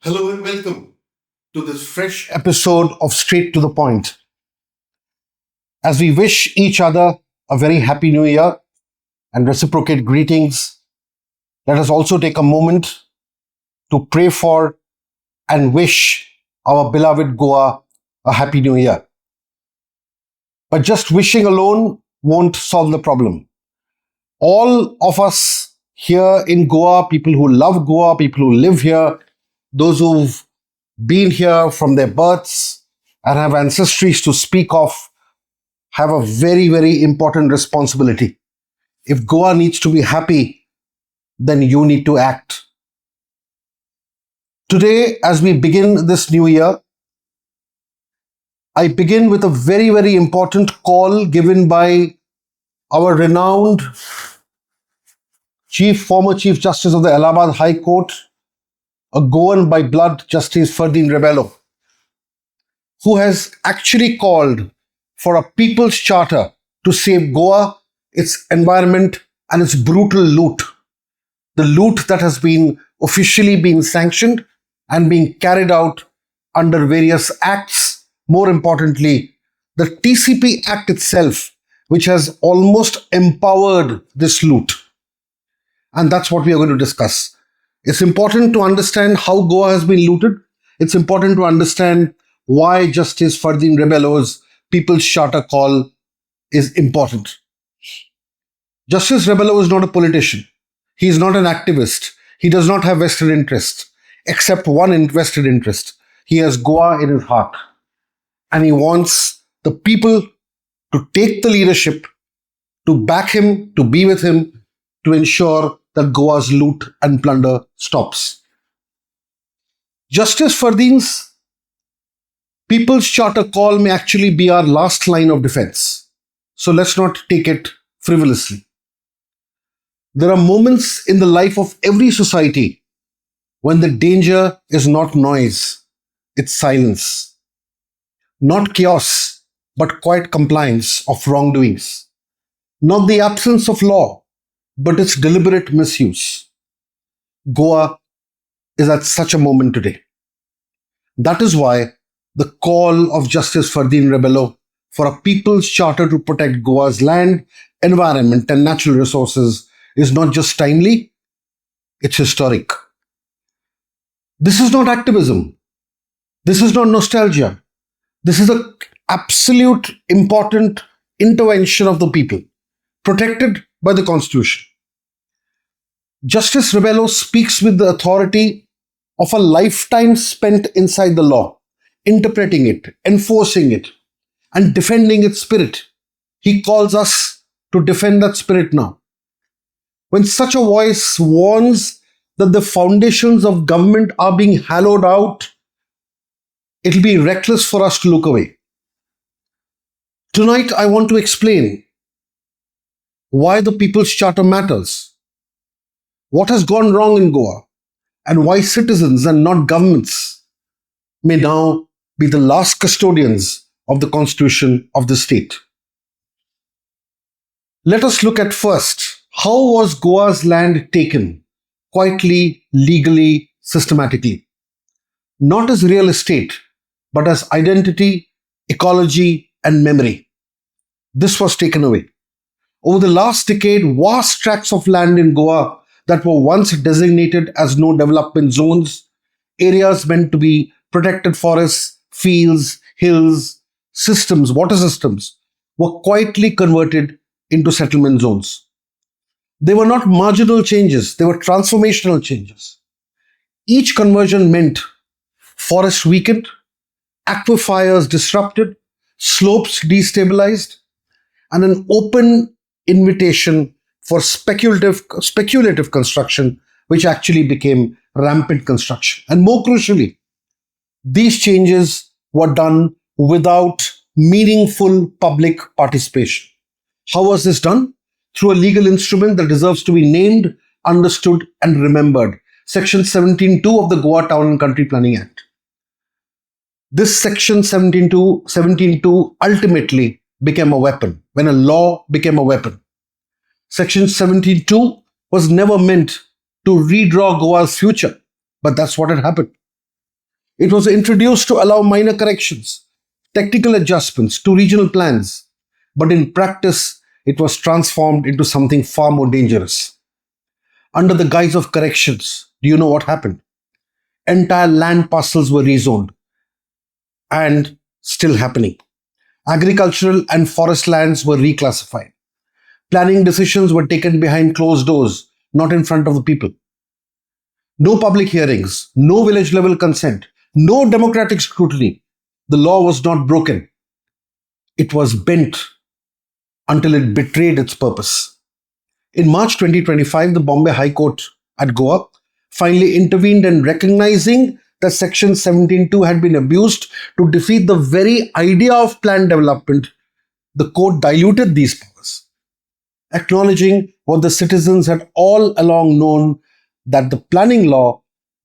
Hello and welcome to this fresh episode of Straight to the Point. As we wish each other a very happy new year and reciprocate greetings, let us also take a moment to pray for and wish our beloved Goa a happy new year. But just wishing alone won't solve the problem. All of us here in Goa, people who love Goa, people who live here, those who've been here from their births and have ancestries to speak of, have a very, very important responsibility. If Goa needs to be happy, then you need to act. Today, as we begin this new year, I begin with a very, very important call given by our renowned former Chief Justice of the Allahabad High Court, a Goan by blood, Justice Ferdinand Rebello, who has actually called for a people's charter to save Goa, its environment, and its brutal loot. The loot that has been officially being sanctioned and being carried out under various acts. More importantly, the TCP Act itself, which has almost empowered this loot. And that's what we are going to discuss. It's important to understand how Goa has been looted. It's important to understand why Justice Ferdinand Rebello's People's Charter call is important. Justice Rebello is not a politician. He is not an activist. He does not have vested interest, except one vested interest. He has Goa in his heart. And he wants the people to take the leadership, to back him, to be with him, to ensure that Goa's loot and plunder stops. Justice Ferdinand's People's Charter call may actually be our last line of defense. So let's not take it frivolously. There are moments in the life of every society when the danger is not noise, it's silence. Not chaos, but quiet compliance of wrongdoings. Not the absence of law, but its deliberate misuse. Goa is at such a moment today. That is why the call of Justice Ferdinand Rebello for a people's charter to protect Goa's land, environment, and natural resources is not just timely, it's historic. This is not activism. This is not nostalgia. This is an absolute important intervention of the people, protected by the Constitution. Justice Rebello speaks with the authority of a lifetime spent inside the law, interpreting it, enforcing it, and defending its spirit. He calls us to defend that spirit now. When such a voice warns that the foundations of government are being hollowed out, it'll be reckless for us to look away. Tonight, I want to explain why the People's Charter matters, what has gone wrong in Goa, and why citizens and not governments may now be the last custodians of the Constitution of the state. Let us look at first, how was Goa's land taken? Quietly, legally, systematically. Not as real estate, but as identity, ecology, and memory. This was taken away. Over the last decade, vast tracts of land in Goa that were once designated as no development zones, areas meant to be protected forests, fields, hills, systems, water systems, were quietly converted into settlement zones. They were not marginal changes, they were transformational changes. Each conversion meant forests weakened, aquifers disrupted, slopes destabilized, and an open invitation for speculative construction, which actually became rampant construction. And more crucially, these changes were done without meaningful public participation. How was this done? Through a legal instrument that deserves to be named, understood, and remembered. Section 17.2 of the Goa Town and Country Planning Act. This section 17.2 ultimately became a weapon, when a law became a weapon. Section 17.2 was never meant to redraw Goa's future, but that's what had happened. It was introduced to allow minor corrections, technical adjustments to regional plans, but in practice, it was transformed into something far more dangerous. Under the guise of corrections, do you know what happened? Entire land parcels were rezoned and still happening. Agricultural and forest lands were reclassified. Planning decisions were taken behind closed doors, not in front of the people. No public hearings, no village level consent, no democratic scrutiny. The law was not broken. It was bent until it betrayed its purpose. In March 2025, the Bombay High Court at Goa finally intervened in recognizing that Section 17(2) had been abused to defeat the very idea of planned development. The court diluted these powers, acknowledging what the citizens had all along known, that the planning law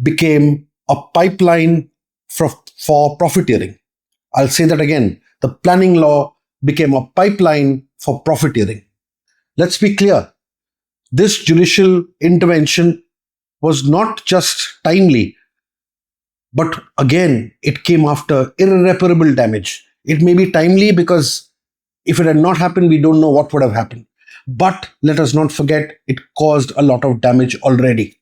became a pipeline for profiteering. I'll say that again. The planning law became a pipeline for profiteering. Let's be clear. This judicial intervention was not just timely, but again, it came after irreparable damage. It may be timely because if it had not happened, we don't know what would have happened. But let us not forget, it caused a lot of damage already.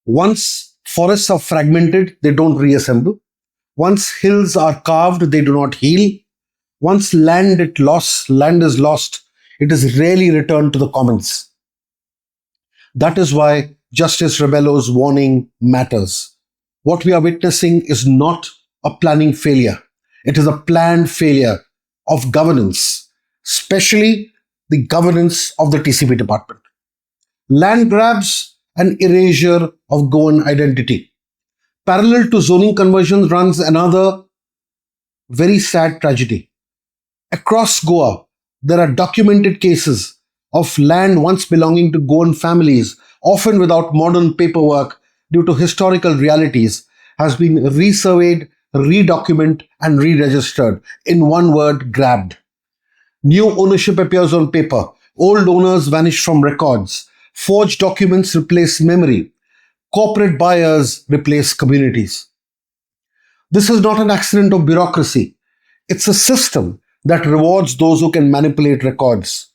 Once forests are fragmented, they don't reassemble. Once hills are carved, they do not heal. Once land is lost, it is rarely returned to the commons. That is why Justice Rebello's warning matters. What we are witnessing is not a planning failure. It is a planned failure of governance, especially the governance of the TCP department. Land grabs and erasure of Goan identity. Parallel to zoning conversion runs another very sad tragedy. Across Goa, there are documented cases of land once belonging to Goan families, often without modern paperwork due to historical realities, has been resurveyed, redocumented, and re-registered. In one word, grabbed. New ownership appears on paper. Old owners vanish from records. Forged documents replace memory. Corporate buyers replace communities. This is not an accident of bureaucracy. It's a system that rewards those who can manipulate records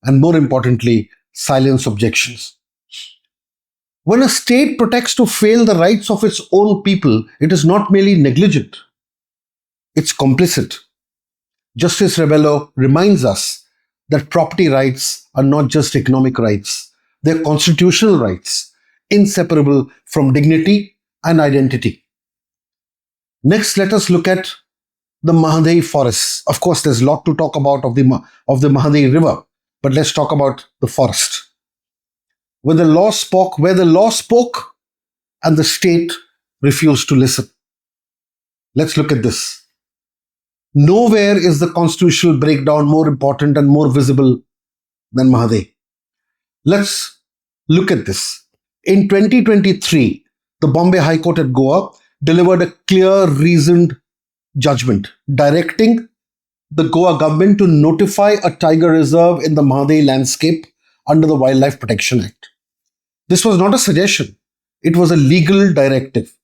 and, more importantly, silence objections. When a state protects to fail the rights of its own people, it is not merely negligent, it's complicit. Justice Rebello reminds us that property rights are not just economic rights, they're constitutional rights, inseparable from dignity and identity. Next, let us look at the Mahadei forests. Of course, there's a lot to talk about of the Mahadei River, but let's talk about the forest. Where the law spoke, and the state refused to listen. Let's look at this. Nowhere is the constitutional breakdown more important and more visible than Mahadei. Let's look at this. In 2023, the Bombay High Court at Goa delivered a clear, reasoned judgment directing the Goa government to notify a tiger reserve in the Mahadei landscape under the Wildlife Protection Act. This was not a suggestion, it was a legal directive.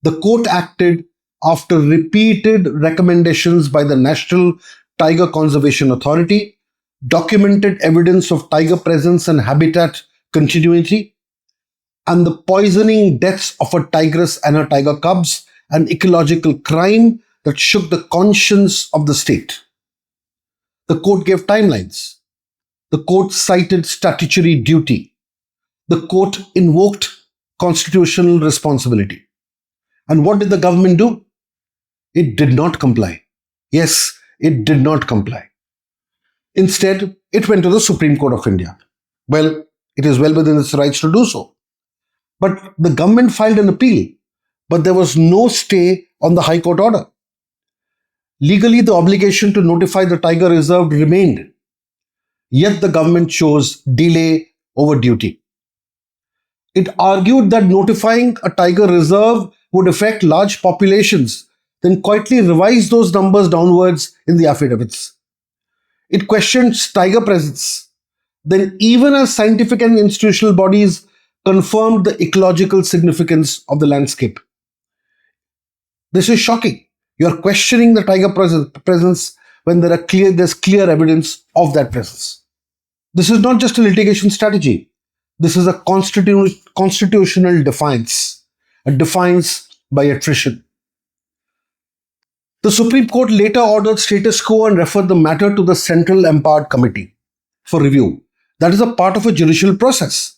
The court acted after repeated recommendations by the National Tiger Conservation Authority, documented evidence of tiger presence and habitat continuity, and the poisoning deaths of a tigress and her tiger cubs, an ecological crime that shook the conscience of the state. The court gave timelines. The court cited statutory duty. The court invoked constitutional responsibility. And what did the government do? It did not comply. Yes, it did not comply. Instead, it went to the Supreme Court of India. Well, it is well within its rights to do so. But the government filed an appeal, but there was no stay on the High Court order. Legally, the obligation to notify the tiger reserve remained. Yet the government chose delay over duty. It argued that notifying a tiger reserve would affect large populations, then quietly revised those numbers downwards in the affidavits. It questioned tiger presence. Then, even as scientific and institutional bodies confirmed the ecological significance of the landscape. This is shocking. You're questioning the tiger presence when there's clear evidence of that presence. This is not just a litigation strategy. This is a constitutional defiance, a defiance by attrition. The Supreme Court later ordered status quo and referred the matter to the Central Empowered Committee for review. That is a part of a judicial process.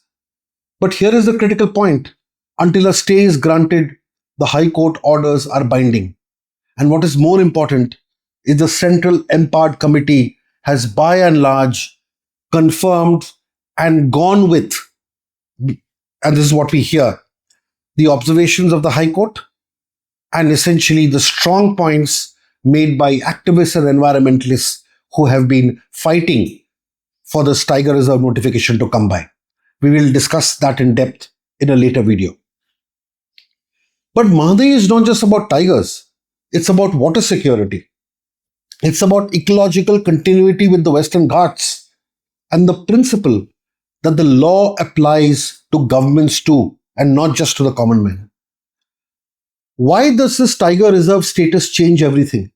But here is the critical point. Until a stay is granted, the High Court orders are binding. And what is more important is the Central Empowered Committee has by and large confirmed and gone with, and this is what we hear, the observations of the High Court and essentially the strong points made by activists and environmentalists who have been fighting for this tiger reserve notification to come by. We will discuss that in depth in a later video. But Mahadei is not just about tigers. It's about water security. It's about ecological continuity with the Western Ghats and the principle that the law applies to governments too and not just to the common man. Why does this tiger reserve status change everything?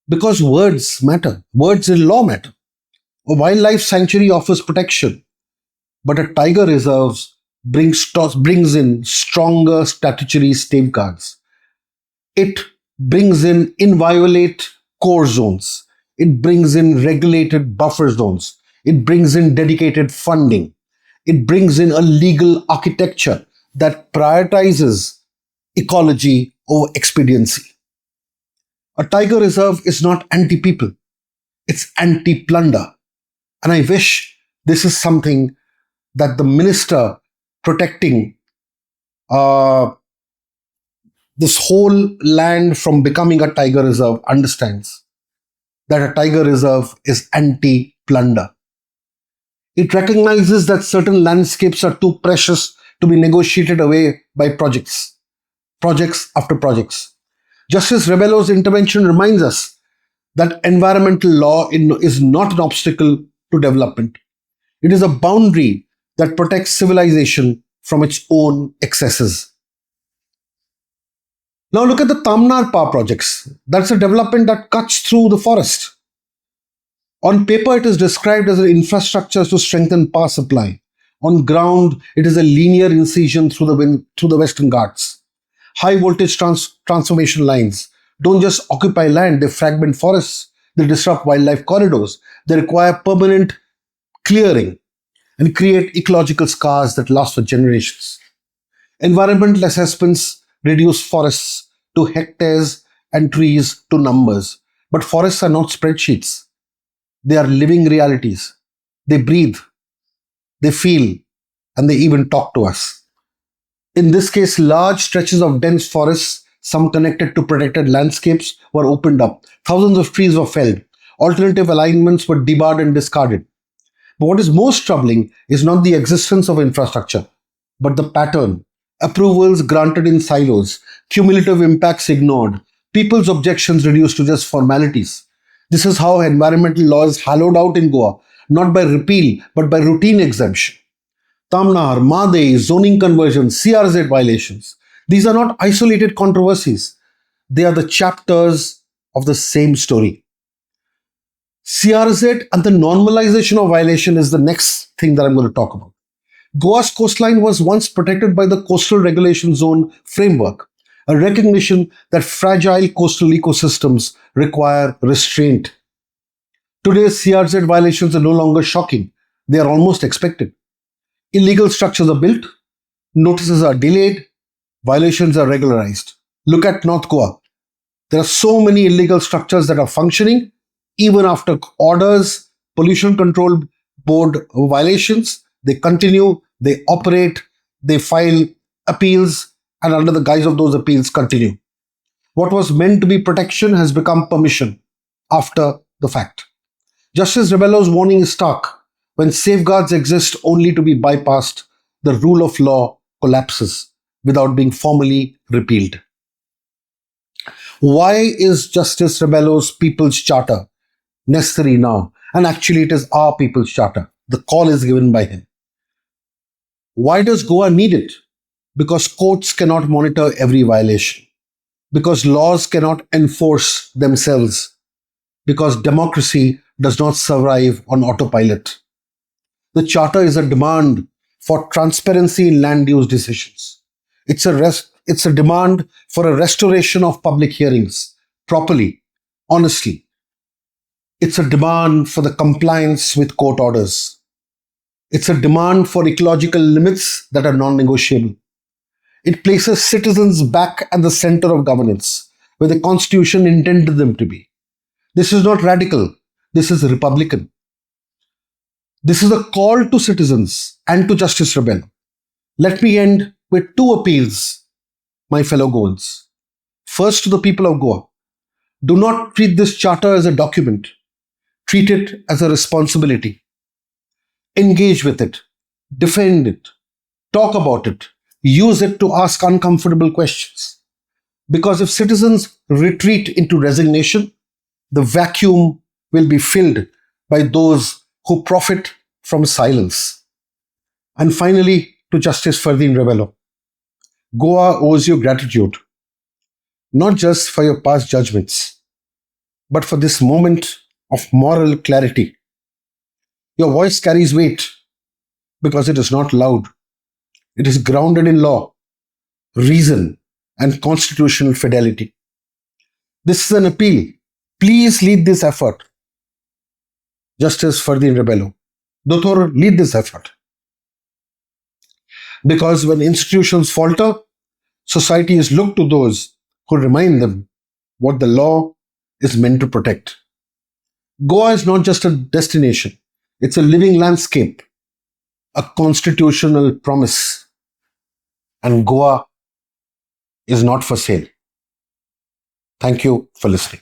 Because words matter. Words in law matter. A wildlife sanctuary offers protection, but a tiger reserve brings in stronger statutory safeguards. It brings in inviolate core zones. It brings in regulated buffer zones. It brings in dedicated funding. It brings in a legal architecture that prioritizes ecology over expediency. A tiger reserve is not anti-people. It's anti-plunder. And I wish this is something that the minister protecting this whole land from becoming a tiger reserve understands that a tiger reserve is anti-plunder. It recognizes that certain landscapes are too precious to be negotiated away by projects after projects. Justice Rebello's intervention reminds us that environmental law is not an obstacle to development. It is a boundary that protects civilization from its own excesses. Now look at the Tamnar power projects. That's a development that cuts through the forest. On paper, it is described as an infrastructure to strengthen power supply. On ground, it is a linear incision through the Western Ghats. High voltage transformation lines don't just occupy land, they fragment forests, they disrupt wildlife corridors, they require permanent clearing and create ecological scars that last for generations. Environmental assessments reduce forests to hectares and trees to numbers. But forests are not spreadsheets. They are living realities. They breathe, they feel, and they even talk to us. In this case, large stretches of dense forests, some connected to protected landscapes, were opened up. Thousands of trees were felled. Alternative alignments were debarred and discarded. But what is most troubling is not the existence of infrastructure, but the pattern. Approvals granted in silos, cumulative impacts ignored, people's objections reduced to just formalities. This is how environmental law is hollowed out in Goa, not by repeal, but by routine exemption. Tamnar, Mahadei, zoning conversions, CRZ violations. These are not isolated controversies. They are the chapters of the same story. CRZ and the normalization of violation is the next thing that I'm going to talk about. Goa's coastline was once protected by the Coastal Regulation Zone framework, a recognition that fragile coastal ecosystems require restraint. Today's CRZ violations are no longer shocking. They are almost expected. Illegal structures are built, notices are delayed, violations are regularized. Look at North Goa. There are so many illegal structures that are functioning even after orders, pollution control board violations. They continue, they operate, they file appeals, and under the guise of those appeals continue. What was meant to be protection has become permission after the fact. Justice Rebello's warning is stark. When safeguards exist only to be bypassed, the rule of law collapses without being formally repealed. Why is Justice Rebello's People's Charter necessary now? And actually, it is our People's Charter. The call is given by him. Why does Goa need it? Because courts cannot monitor every violation. because laws cannot enforce themselves, because democracy does not survive on autopilot. The Charter is a demand for transparency in land use decisions. It's a demand for a restoration of public hearings properly, honestly. It's a demand for the compliance with court orders. It's a demand for ecological limits that are non negotiable. It places citizens back at the center of governance, where the Constitution intended them to be. This is not radical, this is republican. This is a call to citizens and to Justice Rebello. Let me end with two appeals, my fellow Goans. First, to the people of Goa, do not treat this charter as a document, treat it as a responsibility. Engage with it, defend it, talk about it, use it to ask uncomfortable questions. Because if citizens retreat into resignation, the vacuum will be filled by those who profit from silence. And finally, to Justice Fardeen Rebello, Goa owes you gratitude, not just for your past judgments, but for this moment of moral clarity. Your voice carries weight because it is not loud. It is grounded in law, reason, and constitutional fidelity. This is an appeal. Please lead this effort. Justice Fardeen Rebello. Dothor, lead this effort. Because when institutions falter, societies look to those who remind them what the law is meant to protect. Goa is not just a destination, it's a living landscape, a constitutional promise. And Goa is not for sale. Thank you for listening.